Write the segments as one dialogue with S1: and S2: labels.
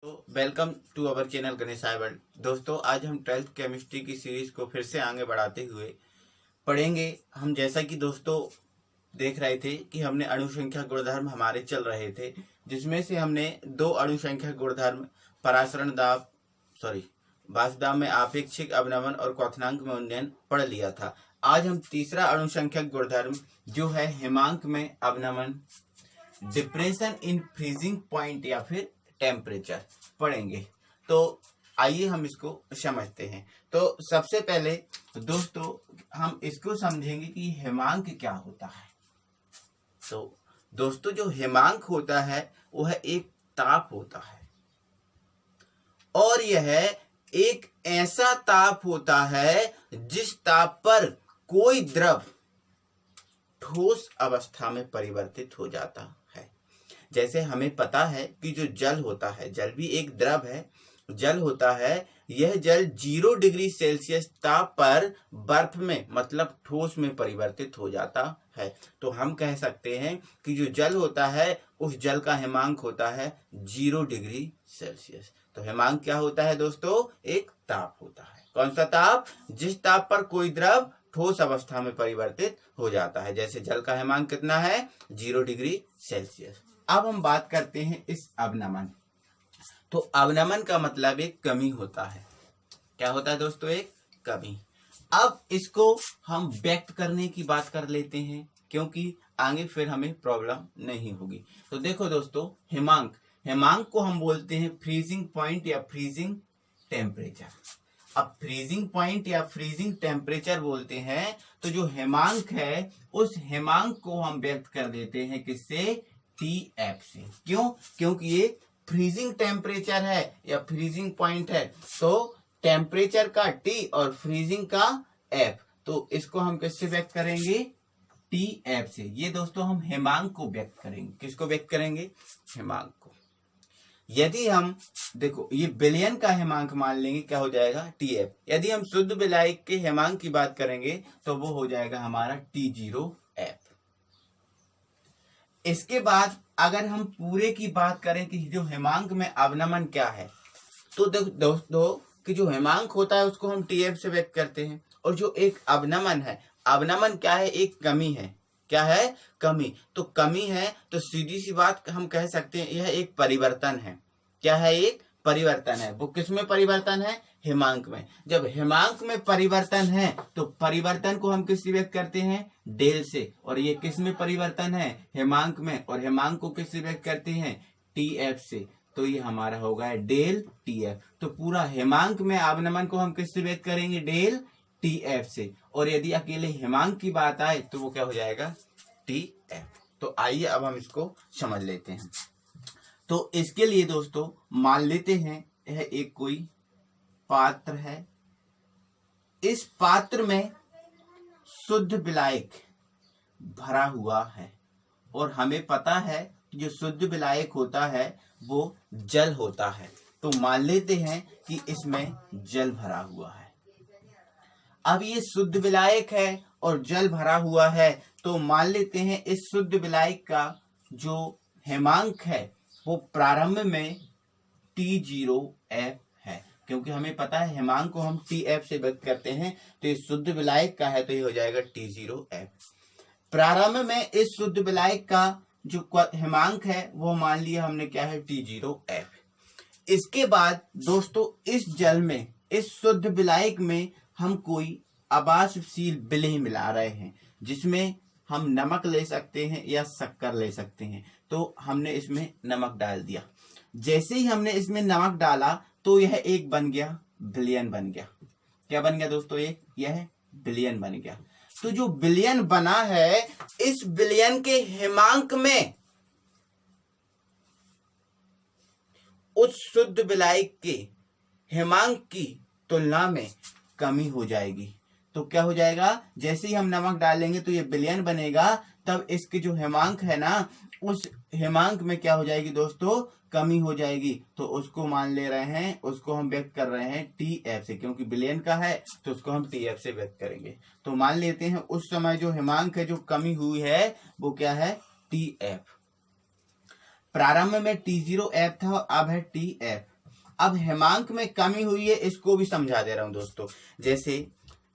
S1: तो welcome to our channel Ganesh World. दोस्तों, आज हम 12th केमिस्ट्री की सीरीज को फिर से आगे बढ़ाते हुए पढ़ेंगे। हम जैसा कि दोस्तों देख रहे थे कि हमने अणुसंख्या गुणधर्म हमारे चल रहे थे, जिसमें से हमने दो अणुसंख्या गुणधर्म परासरण दाब वाष्पदाब में आपेक्षिक अवनमन और क्वथनांक में उन्नयन पढ़ लिया था। आज हम तीसरा अणुसंख्यक गुणधर्म जो है हिमांक में अवनमन, डिप्रेशन इन फ्रीजिंग पॉइंट या फिर टेम्परेचर पढ़ेंगे। तो आइए हम इसको समझते हैं। तो सबसे पहले दोस्तों हम इसको समझेंगे कि हिमांक क्या होता है। तो दोस्तों जो हिमांक होता है वह एक ताप होता है, और यह एक ऐसा ताप होता है जिस ताप पर कोई द्रव ठोस अवस्था में परिवर्तित हो जाता है। जैसे हमें पता है कि जो जल होता है, जल भी एक द्रव है, जल होता है, यह जल 0 डिग्री सेल्सियस ताप पर बर्फ में मतलब ठोस में परिवर्तित हो जाता है। तो हम कह सकते हैं कि जो जल होता है उस जल का हिमांक होता है 0 डिग्री सेल्सियस। तो हिमांक क्या होता है दोस्तों? एक ताप होता है। कौन सा ताप? जिस ताप पर कोई द्रव ठोस अवस्था में परिवर्तित हो जाता है। जैसे जल का हिमांक कितना है? 0 डिग्री सेल्सियस। अब हम बात करते हैं इस अवनमन। तो अवनमन का मतलब एक कमी होता है। क्या होता है दोस्तों? एक कमी। अब इसको हम व्यक्त करने की बात कर लेते हैं, क्योंकि आगे फिर हमें प्रॉब्लम नहीं होगी। तो देखो दोस्तों, हिमांक को हम बोलते हैं फ्रीजिंग पॉइंट या फ्रीजिंग टेम्परेचर। अब फ्रीजिंग पॉइंट या फ्रीजिंग टेम्परेचर बोलते हैं तो जो हिमांक है उस हिमांक को हम व्यक्त कर देते हैं किससे? TF से। क्यों? क्योंकि ये फ्रीजिंग टेम्परेचर है या फ्रीजिंग पॉइंट है, तो टेम्परेचर का T और फ्रीजिंग का F, तो इसको हम किससे व्यक्त करेंगे? TF से। ये दोस्तों हम हिमांक को व्यक्त करेंगे। किसको व्यक्त करेंगे? हिमांक को। यदि हम देखो ये बिलियन का हिमांक मान लेंगे, क्या हो जाएगा? TF। यदि हम शुद्ध विलायक के हिमांक की बात करेंगे तो वो हो जाएगा हमारा T0F। इसके बाद अगर हम पूरे की बात करें कि जो हिमांक में अवनमन क्या है, तो दोस्तों कि जो हिमांक होता है उसको हम TF से व्यक्त करते हैं, और जो एक अवनमन है, अवनमन क्या है? एक कमी है। क्या है? कमी। तो कमी है तो सीधी सी बात हम कह सकते हैं यह एक परिवर्तन है। क्या है? एक परिवर्तन है। वो किस में परिवर्तन है? हिमांक में। जब हिमांक में परिवर्तन है तो परिवर्तन को हम किससे व्यक्त करते हैं? डेल से। और ये किस में परिवर्तन है? हिमांक में। और हिमांक को किससे व्यक्त करते हैं? TF से। तो ये हमारा होगा डेल TF। तो पूरा हिमांक में अवनमन को हम किससे व्यक्त करेंगे? डेल TF से। और यदि अकेले हिमांक की बात आए तो वो क्या हो जाएगा? TF। तो आइए अब हम इसको समझ लेते हैं। तो इसके लिए दोस्तों मान लेते हैं यह एक कोई पात्र है। इस पात्र में शुद्ध विलायक भरा हुआ है, और हमें पता है कि जो शुद्ध विलायक होता है वो जल होता है। तो मान लेते हैं कि इसमें जल भरा हुआ है। अब ये शुद्ध विलायक है और जल भरा हुआ है, तो मान लेते हैं इस शुद्ध विलायक का जो हिमांक है वो प्रारंभ में T0F है, क्योंकि हमें पता है हिमांक को हम TF से व्यक्त करते हैं। तो ये शुद्ध विलायक का है तो ये हो जाएगा T0F। प्रारंभ में इस शुद्ध विलायक का जो हिमांक है वो मान लिया हमने क्या है? T0F। इसके बाद दोस्तों इस जल में, इस शुद्ध विलायक में हम कोई आवासशील विलेय मिला रहे हैं, जिसमें हम नमक ले सकते हैं या शक्कर ले सकते हैं। तो हमने इसमें नमक डाल दिया। जैसे ही हमने इसमें नमक डाला तो यह एक बन गया, विलयन बन गया। क्या बन गया दोस्तों? एक यह विलयन बन गया। तो जो विलयन बना है, इस विलयन के हिमांक में उस शुद्ध विलायक के हिमांक की तुलना में कमी हो जाएगी। तो क्या हो जाएगा? जैसे ही हम नमक डालेंगे तो ये विलयन बनेगा, तब इसके जो हिमांक है ना, उस हिमांक में क्या हो जाएगी दोस्तों? कमी हो जाएगी। तो उसको मान ले रहे हैं, उसको हम व्यक्त कर रहे हैं TF से, क्योंकि विलयन का है तो उसको हम TF से व्यक्त करेंगे। तो मान लेते हैं उस समय जो हिमांक है, जो कमी हुई है, वो क्या है? TF। प्रारंभ में T0F था और अब है TF। अब हेमांक में कमी हुई है, इसको भी समझा दे रहा हूं दोस्तों। जैसे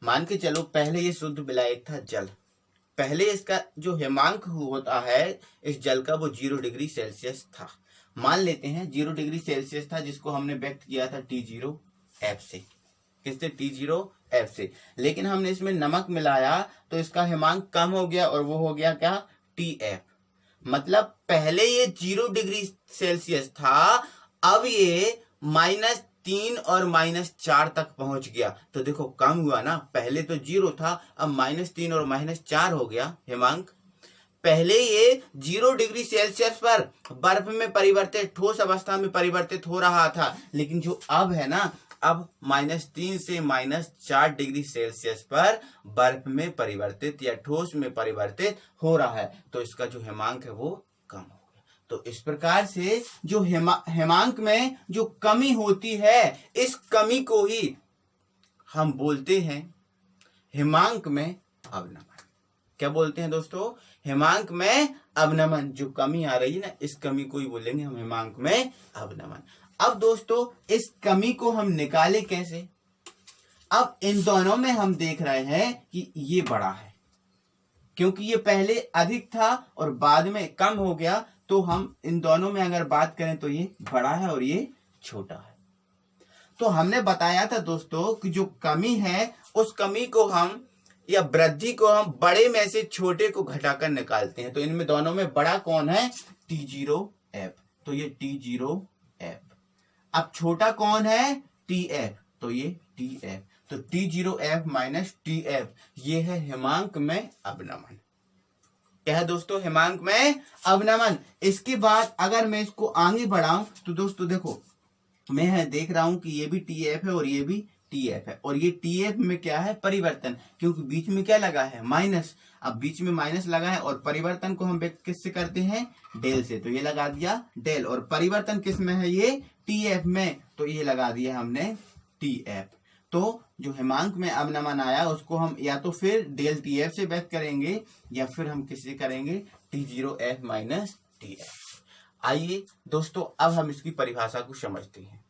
S1: मान के चलो पहले ये शुद्ध विलायक था जल, पहले इसका जो हेमांक होता है इस जल का वो 0 डिग्री सेल्सियस था। मान लेते हैं 0 डिग्री सेल्सियस था, जिसको हमने व्यक्त किया था T0F से। किससे? T0F से। लेकिन हमने इसमें नमक मिलाया तो इसका हेमांक कम हो गया और वो हो गया क्या? TF। मतलब पहले ये 0 डिग्री सेल्सियस था, अब ये -3 और -4 तक पहुंच गया। तो देखो कम हुआ ना, पहले तो 0 था, अब -3 और -4 हो गया हेमांक। पहले ये 0 डिग्री सेल्सियस पर बर्फ में परिवर्तित, ठोस अवस्था में परिवर्तित हो रहा था, लेकिन जो अब है ना, अब -3 से -4 डिग्री सेल्सियस पर बर्फ में परिवर्तित या ठोस में परिवर्तित हो रहा है। तो इसका जो हेमांक है वो कम हो गया। तो इस प्रकार से जो हेमांक में जो कमी होती है, इस कमी को ही हम बोलते हैं हेमांक में अवनमन। क्या बोलते हैं दोस्तों? हेमांक में अवनमन। जो कमी आ रही है ना, इस कमी को ही बोलेंगे हम हेमांक में अवनमन। अब दोस्तों इस कमी को हम निकाले कैसे? अब इन दोनों में हम देख रहे हैं कि ये बड़ा है, क्योंकि ये पहले अधिक था और बाद में कम हो गया। तो हम इन दोनों में अगर बात करें तो ये बड़ा है और ये छोटा है। तो हमने बताया था दोस्तों कि जो कमी है उस कमी को हम या वृद्धि को हम बड़े में से छोटे को घटाकर निकालते हैं। तो इनमें दोनों में बड़ा कौन है? T0F। तो ये T0F। अब छोटा कौन है? TF। तो ये TF। तो T0F माइनस TF, ये है हेमांक में अवनमन। क्या है दोस्तों? हेमांक में अवनमन। इसके बाद अगर मैं इसको आगे बढ़ाऊं तो दोस्तों देखो, मैं देख रहा हूं कि ये भी TF है और ये भी TF है, और ये TF में क्या है? परिवर्तन, क्योंकि बीच में क्या लगा है? माइनस। अब बीच में माइनस लगा है और परिवर्तन को हम व्यक्त किससे करते हैं? डेल से। तो ये लगा दिया डेल, और परिवर्तन किस में है? ये TF में। तो ये लगा दिया हमने TF। तो जो हेमांक में अवनमन आया उसको हम या तो फिर डेल TF से व्यक्त करेंगे या फिर हम किससे करेंगे? T0F minus TF। आइए दोस्तों अब हम इसकी परिभाषा को समझते हैं।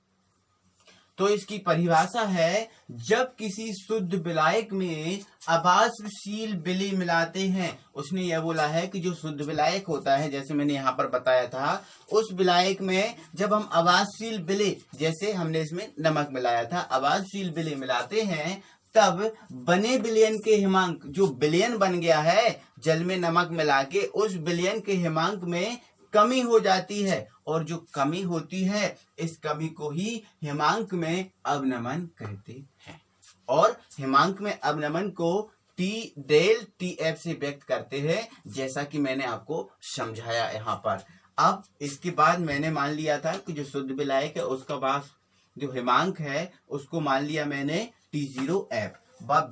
S1: तो इसकी परिभाषा है, जब किसी शुद्ध विलायक में अवाष्पशील विलेय मिलाते हैं। उसने यह बोला है कि जो शुद्ध विलायक होता है, जैसे मैंने यहाँ पर बताया था, उस विलायक में जब हम अवाष्पशील विलेय, जैसे हमने इसमें नमक मिलाया था, अवाष्पशील विलेय मिलाते हैं, तब बने विलयन के हेमांक, जो विलयन बन गया है जल में नमक मिला के, उस विलयन के हेमांक में कमी हो जाती है, और जो कमी होती है इस कमी को ही हेमांक में अवनमन कहते हैं। और हेमांक में अवनमन को डेल TF से व्यक्त करते हैं, जैसा कि मैंने आपको समझाया यहाँ पर। अब इसके बाद मैंने मान लिया था कि जो शुद्ध विलायक है उसका वाष्प जो हेमांक है उसको मान लिया मैंने T0F।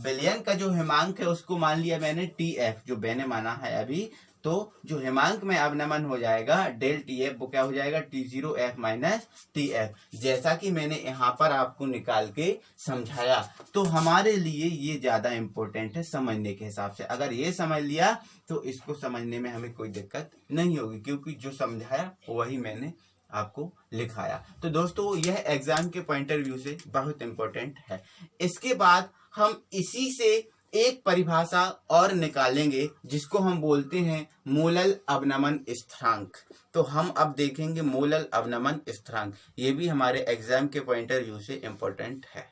S1: विलयन का जो हेमांक है उसको मान लिया मैंने TF, जो मैंने माना है अभी। तो जो हेमांक में अवनमन हो जाएगा डेल TF, वो क्या हो जाएगा? T0F माइनस TF, जैसा कि मैंने यहाँ पर आपको निकाल के समझाया। तो हमारे लिए ये ज्यादा इम्पोर्टेंट है समझने के हिसाब से। अगर ये समझ लिया तो इसको समझने में हमें कोई दिक्कत नहीं होगी, क्योंकि जो समझाया वही मैंने आपको लिखाया। तो दोस्तों यह एग्जाम के पॉइंट ऑफ व्यू से बहुत इम्पोर्टेंट है। इसके बाद हम इसी से एक परिभाषा और निकालेंगे, जिसको हम बोलते हैं मोलल अवनमन स्थिरांक। तो हम अब देखेंगे मोलल अवनमन स्थिरांक, ये भी हमारे एग्जाम के पॉइंट ऑफ व्यू से इम्पोर्टेंट है।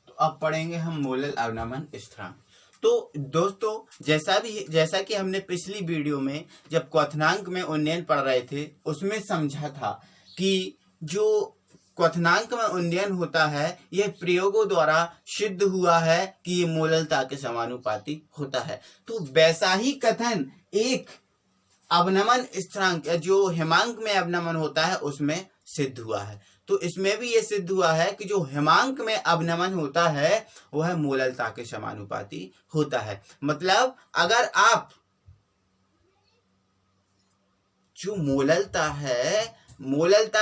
S1: तो अब पढ़ेंगे हम मोलल अवनमन स्थिरांक। तो दोस्तों जैसा कि हमने पिछली वीडियो में जब क्वथनांक में उन्नयन पढ़ रहे थे, उसमें समझा था कि जो क्वथनांक में उन्नयन होता है यह प्रयोगों द्वारा सिद्ध हुआ है कि ये मोललता के समानुपाती होता है। तो वैसा ही कथन एक अवनमन स्थिरांक जो हेमांक में अवनमन होता है उसमें सिद्ध हुआ है। तो इसमें भी ये सिद्ध हुआ है कि जो हेमांक में अवनमन होता है वह मोललता के समानुपाती होता है। मतलब अगर आप जो मोललता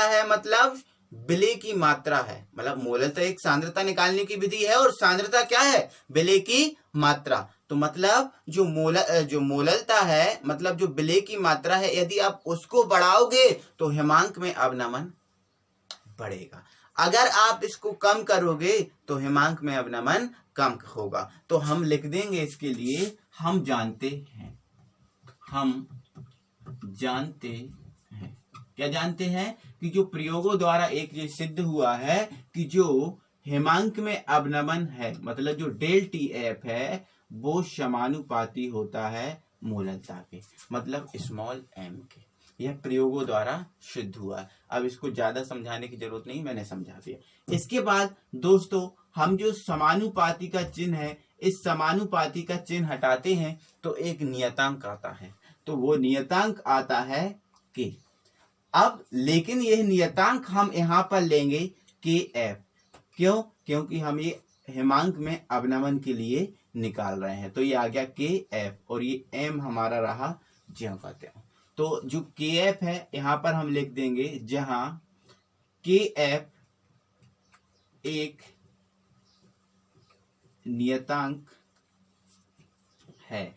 S1: है मतलब विलेय की मात्रा है, मतलब मोललता एक सांद्रता निकालने की विधि है और सांद्रता क्या है? विलेय की मात्रा। तो मतलब जो मोललता है, मतलब जो विलेय की मात्रा है, यदि आप उसको बढ़ाओगे तो हिमांक में अवनमन बढ़ेगा। अगर आप इसको कम करोगे तो हिमांक में अवनमन कम होगा। तो हम लिख देंगे इसके लिए, हम जानते हैं, क्या जानते हैं कि जो प्रयोगों द्वारा एक ये सिद्ध हुआ है कि जो हिमांक में अवनमन है, मतलब जो डेल टी एफ है, वो समानुपाती होता है मोललता के, मतलब स्मॉल एम के। यह प्रयोगों द्वारा सिद्ध हुआ। अब इसको ज्यादा समझाने की जरूरत नहीं, मैंने समझा दिया। इसके बाद दोस्तों हम जो समानुपाती का चिन्ह है, इस समानुपाती का चिन्ह हटाते हैं तो एक नियतांक आता है, तो वो नियतांक आता है के। अब लेकिन यह नियतांक हम यहाँ पर लेंगे के एफ। क्यों? क्योंकि हम ये हिमांक में अवनमन के लिए निकाल रहे हैं। तो ये आ गया के एफ और ये एम हमारा रहा ज्यों का त्यों। तो जो के एफ है यहाँ पर हम लिख देंगे, जहां के एफ एक नियतांक है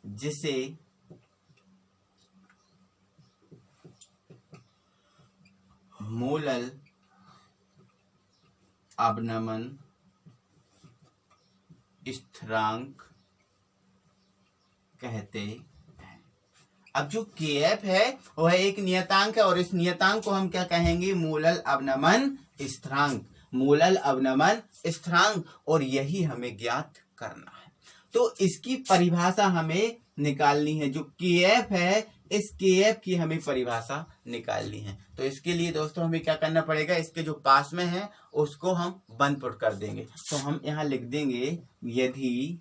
S1: जिसे मोलल अवनमन स्थिरांक कहते हैं। अब जो के एफ है वह एक नियतांक है और इस नियतांक को हम क्या कहेंगे? मोलल अवनमन स्थिरांक, मोलल अवनमन स्थिरांक, और यही हमें ज्ञात करना है। तो इसकी परिभाषा हमें निकालनी है। जो के एफ है, इस के एफ की हमें परिभाषा निकालनी है। तो इसके लिए दोस्तों हमें क्या करना पड़ेगा? इसके जो पास में है उसको हम बंद पुट कर देंगे। तो हम यहाँ लिख देंगे, यदि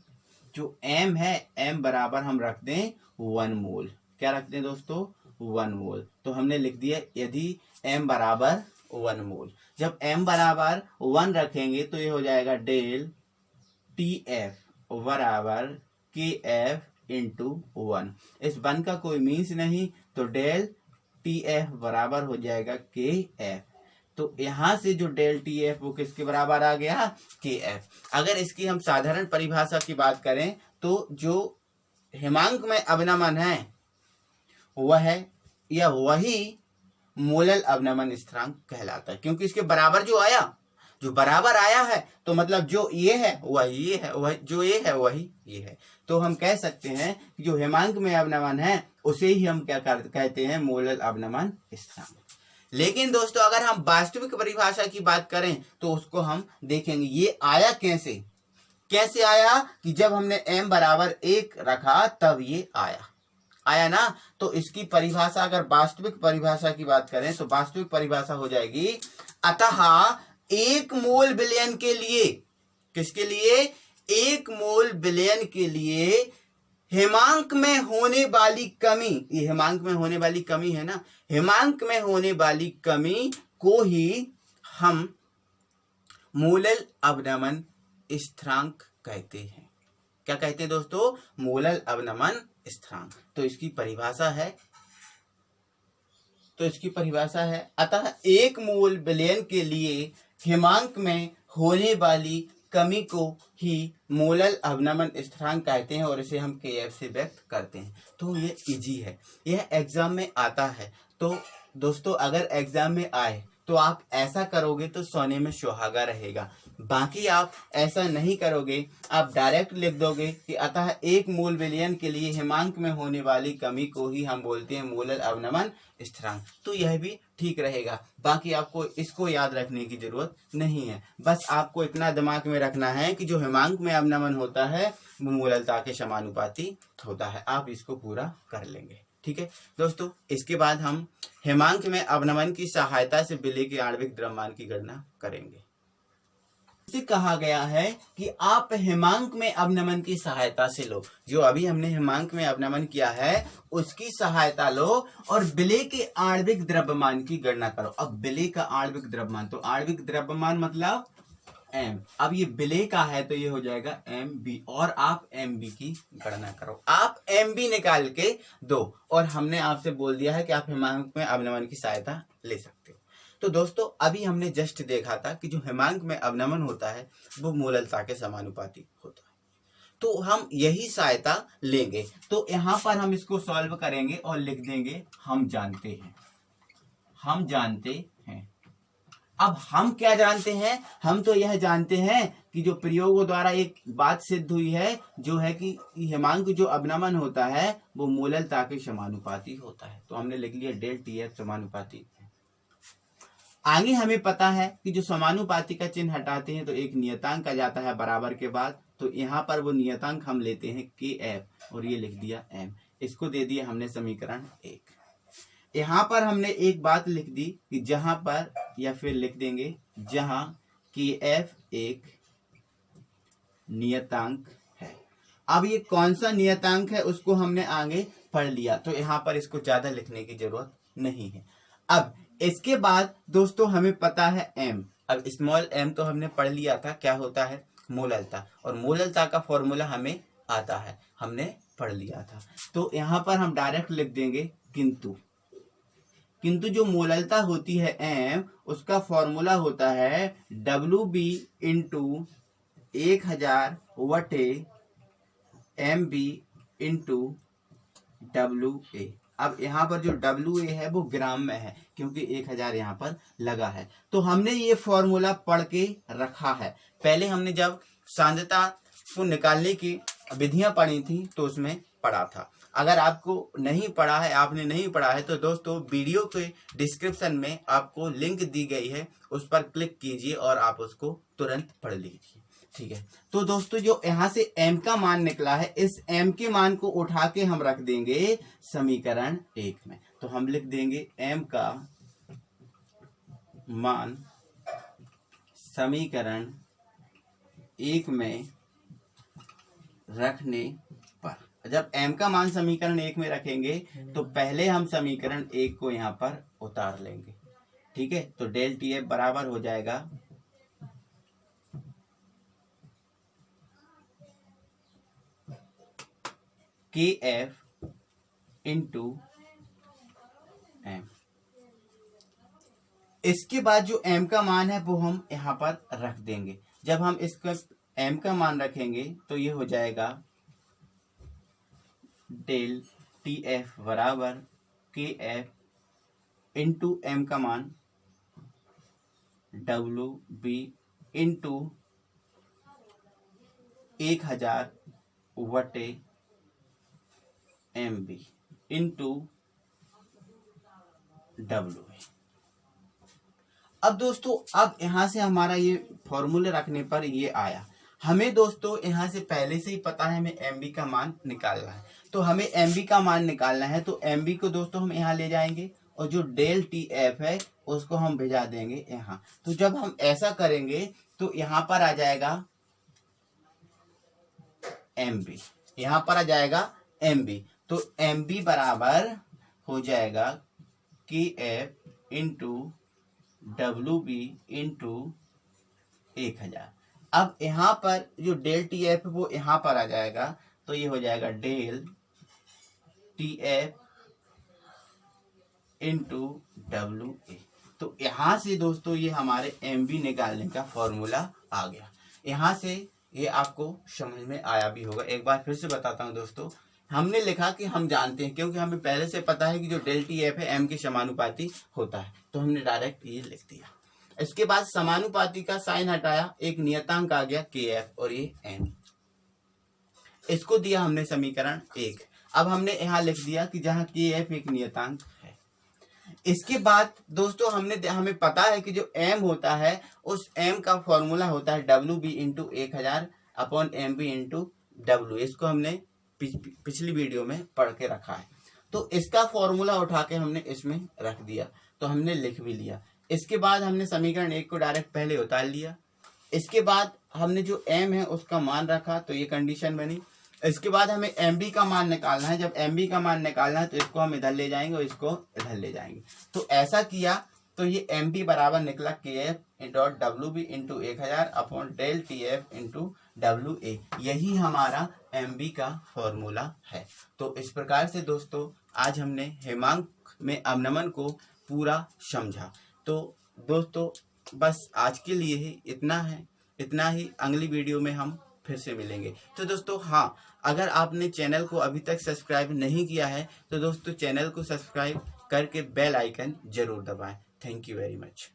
S1: जो m है, m बराबर हम रख दें 1 मोल। क्या रखते हैं दोस्तों? 1 मोल। तो हमने लिख दिया यदि m बराबर 1 मोल। जब m बराबर 1 रखेंगे तो ये हो जाएगा डेल टी एफ बराबर के एफ इंटू 1। इस 1 का कोई मीन्स नहीं, तो डेल टी एफ बराबर हो जाएगा के एफ। तो यहां से जो डेल टी एफ वो किसके बराबर आ गया? के एफ। अगर इसकी हम साधारण परिभाषा की बात करें तो जो हिमांक में अवनमन है वह है या वही मोलल अवनमन स्थिरांक कहलाता है, क्योंकि इसके बराबर जो आया, जो बराबर आया है, तो मतलब जो ये है वही ये है, वह जो ये है वही ये है। तो हम कह सकते हैं कि जो हिमांक में अवनमन है उसे ही हम क्या कहते हैं? मोलल अवनमन स्थिरांक। लेकिन दोस्तों अगर हम वास्तविक परिभाषा की बात करें तो उसको हम देखेंगे ये आया कैसे आया कि जब हमने m बराबर 1 रखा तब ये आया ना। तो इसकी परिभाषा, अगर वास्तविक परिभाषा की बात करें तो वास्तविक परिभाषा हो जाएगी, अतः 1 मोल विलयन के लिए, किसके लिए? 1 मोल विलयन के लिए हिमांक में होने वाली कमी, ये हिमांक में होने वाली कमी है ना, हिमांक में होने वाली कमी को ही हम मोलल अवनमन स्थिरांक कहते हैं। क्या कहते हैं दोस्तों? मोलल अवनमन स्थिरांक। तो इसकी परिभाषा है, अतः 1 मोल विलयन के लिए हिमांक में होने वाली कमी को ही मोलल अवनमन स्थिरांक कहते हैं और इसे हम के एफ से व्यक्त करते हैं। तो ये इजी है, यह एग्जाम में आता है। तो दोस्तों अगर एग्जाम में आए तो आप ऐसा करोगे तो सोने में सुहागा रहेगा। बाकी आप ऐसा नहीं करोगे, आप डायरेक्ट लिख दोगे कि अतः 1 मोल विलयन के लिए हिमांक में होने वाली कमी को ही हम बोलते हैं मोलल अवनमन स्थिरांक, तो यह भी ठीक रहेगा। बाकी आपको इसको याद रखने की जरूरत नहीं है। बस आपको इतना दिमाग में रखना है कि जो हिमांक में अवनमन होता है वो मोललता के समानुपाती होता है। आप इसको पूरा कर लेंगे, ठीक है दोस्तों। इसके बाद हम हिमांक में अवनमन की सहायता से विलेय के आणविक द्रव्यमान की गणना करेंगे। इसे कहा गया है कि आप हिमांक में अवनमन की सहायता से लो, जो अभी हमने हिमांक में अवनमन किया है उसकी सहायता लो और विलेय के आणविक द्रव्यमान की गणना करो। अब विलेय का आणविक द्रव्यमान, तो आणविक द्रव्यमान मतलब m। अब ये विलेय का है तो ये हो जाएगा mb और आप mb की गणना करो। आप mb निकाल के दो और हमने आपसे बोल दिया है कि आप हिमांक में अवनमन की सहायता ले सकते हो। तो दोस्तों अभी हमने जस्ट देखा था कि जो हिमांक में अवनमन होता है वो मोललता के समानुपाती होता है। तो हम यही सहायता लेंगे। तो यहाँ पर हम इसको सॉल्व करेंगे और लिख देंगे हम जानते हैं, हम जानते हैं। अब हम क्या जानते हैं, हम तो यह जानते हैं कि जो प्रयोगों द्वारा एक बात सिद्ध हुई है, जो है कि हेमांक जो अवनमन होता है वो मूललता के समानुपाती होता है। तो हमने लिख लिया डेल टी एफ समानुपाती। आगे हमें पता है कि जो समानुपाती का चिन्ह हटाते हैं तो एक नियतांक आ जाता है बराबर के बाद। तो यहाँ पर वो नियतांक हम लेते हैं के एफ और ये लिख दिया एम। इसको दे दिया हमने समीकरण 1। यहाँ पर हमने एक बात लिख दी कि जहां पर, या फिर लिख देंगे जहां के एफ एक नियतांक है। अब ये कौन सा नियतांक है उसको हमने आगे पढ़ लिया, तो यहाँ पर इसको ज्यादा लिखने की जरूरत नहीं है। अब इसके बाद दोस्तों हमें पता है m। अब स्मॉल m तो हमने पढ़ लिया था, क्या होता है मोललता, और मोललता का फॉर्मूला हमें आता है, हमने पढ़ लिया था। तो यहाँ पर हम डायरेक्ट लिख देंगे किंतु। किंतु जो मोललता होती है m, उसका फॉर्मूला होता है WB इंटू 1000 वटे MB इंटू WA। अब यहाँ पर जो WA है वो ग्राम में है, क्योंकि 1000 यहाँ पर लगा है। तो हमने ये फॉर्मूला पढ़ के रखा है। पहले हमने जब सांद्रता को निकालने की विधियां पढ़ी थी तो उसमें पढ़ा था। अगर आपको नहीं पढ़ा है, आपने नहीं पढ़ा है, तो दोस्तों वीडियो के डिस्क्रिप्शन में आपको लिंक दी गई है, उस पर क्लिक कीजिए और आप उसको तुरंत पढ़ लीजिए। ठीक है, तो दोस्तों जो यहाँ से m का मान निकला है, इस m के मान को उठा के हम रख देंगे समीकरण 1 में। तो हम लिख देंगे m का मान समीकरण 1 में रखने पर, जब m का मान समीकरण 1 में रखेंगे तो पहले हम समीकरण 1 को यहाँ पर उतार लेंगे। ठीक है, तो डेल टी एफ बराबर हो जाएगा के एफ इंटू एम। इसके बाद जो m का मान है वो हम यहाँ पर रख देंगे। जब हम इसका m का मान रखेंगे तो ये हो जाएगा डेल टी एफ बराबर के एफ इंटू एम का मान WB इंटू 1000 वटे MB इंटू WA। अब दोस्तों अब यहां से हमारा ये फॉर्मूले रखने पर ये आया। हमें दोस्तों यहाँ से पहले से ही पता है हमें MB का मान निकालना है। तो हमें MB का मान निकालना है, तो MB को दोस्तों हम यहाँ ले जाएंगे और जो डेल टी एफ है उसको हम भिजा देंगे यहाँ। तो जब हम ऐसा करेंगे तो यहाँ पर आ जाएगा MB, यहाँ पर आ जाएगा MB। तो MB बराबर हो जाएगा के एफ इंटू WB इंटू 1000। अब यहाँ पर जो डेल टी एफ वो यहाँ पर आ जाएगा, तो ये हो जाएगा del T F into WA। तो यहाँ से दोस्तों ये हमारे MB निकालने का फॉर्मूला आ गया। यहाँ से ये आपको समझ में आया भी होगा। एक बार फिर से बताता हूँ दोस्तों, हमने लिखा कि हम जानते हैं, क्योंकि हमें पहले से पता है कि जो डेल टी एफ है m के समानुपाती होता है, तो हमने डायरेक्ट ये लिख दिया। इसके बाद समानुपाती का साइन हटाया, एक नियतांक आ गया के एफ और ये m, इसको दिया हमने समीकरण 1। अब हमने यहाँ लिख दिया कि जहाँ के एफ एक नियतांक है। इसके बाद दोस्तों हमें पता है कि जो m होता है उस m का फॉर्मूला होता है WB into 1000 upon MB into W। इसको हमने पिछली वीडियो में पढ़ के रखा है। तो इसका फॉर्मूला उठा के हमने इसमें रख दिया, तो हमने लिख भी लिया। इसके बाद हमने समीकरण 1 को डायरेक्ट पहले उतार लिया। इसके बाद हमने जो m है उसका मान रखा, तो ये कंडीशन बनी। इसके बाद हमें MB का मान निकालना है। जब MB का मान निकालना है तो इसको हम इधर ले जाएंगे और इसको इधर ले जाएंगे। तो ऐसा किया तो ये MB बराबर निकला के F dot WB into 1000 upon del T F into WA। यही हमारा MB का फॉर्मूला है। तो इस प्रकार से दोस्तों आज हमने हेमांक में अवनमन को पूरा समझा। तो दोस्तों बस आज के लिए ही इतना है, इतना ही। अगली वीडियो में हम फिर से मिलेंगे। तो दोस्तों हाँ, अगर आपने चैनल को अभी तक सब्सक्राइब नहीं किया है तो दोस्तों चैनल को सब्सक्राइब करके बेल आइकन जरूर दबाएं। Thank you very much.